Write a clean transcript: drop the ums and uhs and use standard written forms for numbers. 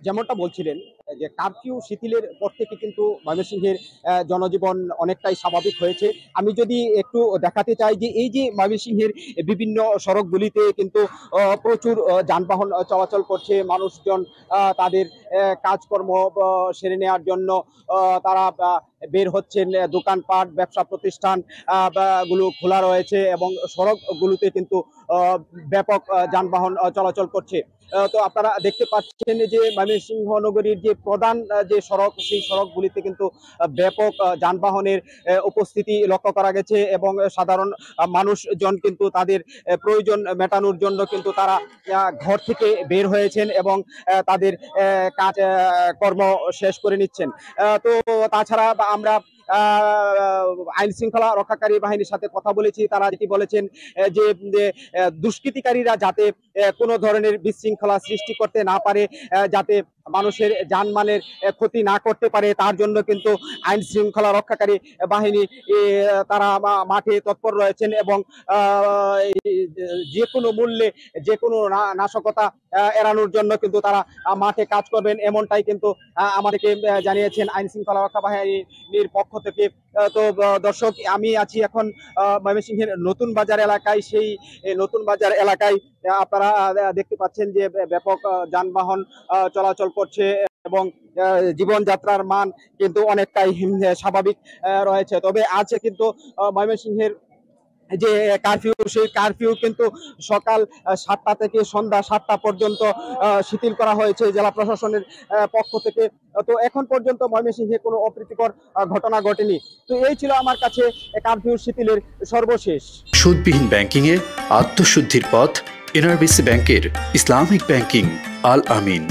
যেমনটা বলছিলেন যে কারফিউ শিথিলের পর থেকে কিন্তু ময়মনসিংহের জনজীবন অনেকটাই স্বাভাবিক হয়েছে। আমি যদি একটু দেখাতে চাই যে এই যে ময়মনসিংহের বিভিন্ন সড়কগুলিতে কিন্তু প্রচুর যানবাহন চলাচল করছে। মানুষজন তাদের কাজকর্ম সেরে নেওয়ার জন্য তারা বের হচ্ছেন। দোকানপাট, ব্যবসা প্রতিষ্ঠান গুলো খোলা রয়েছে এবং সড়কগুলোতে কিন্তু ব্যাপক যানবাহন চলাচল করছে। তো আপনারা দেখতে পাচ্ছেন যে ময়মনসিংহ নগরীর যে প্রধান যে সড়ক, সেই সড়কগুলিতে কিন্তু ব্যাপক যানবাহনের উপস্থিতি লক্ষ্য করা গেছে এবং সাধারণ মানুষজন কিন্তু তাদের প্রয়োজন মেটানোর জন্য কিন্তু তারা ঘর থেকে বের হয়েছেন এবং তাদের কাজ কর্ম শেষ করে নিচ্ছেন। তো তাছাড়া আমরা আইন শৃঙ্খলা রক্ষাকারী বাহিনীর সাথে কথা বলেছি। তারা যেটি বলেছেন যে দুষ্কৃতিকারীরা যাতে কোনো ধরনের বিশৃঙ্খলা সৃষ্টি করতে না পারে, যাতে মানুষের জানমালের ক্ষতি না করতে পারে, তার জন্য কিন্তু আইন শৃঙ্খলা রক্ষাকারী বাহিনী তারা মাঠে তৎপর রয়েছেন এবং যে কোনো মূল্যে যে কোনো নাশকতা এড়ানোর জন্য কিন্তু তারা মাঠে কাজ করবেন, এমনটাই কিন্তু আমাদেরকে জানিয়েছেন আইন শৃঙ্খলা রক্ষা বাহিনীর পক্ষ থেকে। তো দর্শক, আমি আছি এখন ময়মনসিংহের নতুন বাজার এলাকায়। সেই নতুন বাজার এলাকায় আপনারা দেখতে পাচ্ছেন যে ব্যাপক যানবাহন চলাচল করছে এবং জীবনযাত্রার মান কিন্তু অনেকটাই স্বাভাবিক রয়েছে। তবে আজ কিন্তু ময়মনসিংহের যে কারফিউ, সেই কারফিউ কিন্তু সকাল 7টা থেকে সন্ধ্যা 7টা পর্যন্ত শিথিল করা হয়েছে জেলা প্রশাসনের পক্ষ থেকে। তো এখন পর্যন্ত ময়মনসিংহে কোনো অপ্রীতিকর ঘটনা ঘটেনি। তো এই ছিল আমার কাছে কারফিউ শিথিলের সর্বশেষ। সুদবিহীন ব্যাংকিং এ আত্মশুদ্ধির পথ, এনআরবিসি ব্যাংকের ইসলামিক ব্যাংকিং, আল আমিন।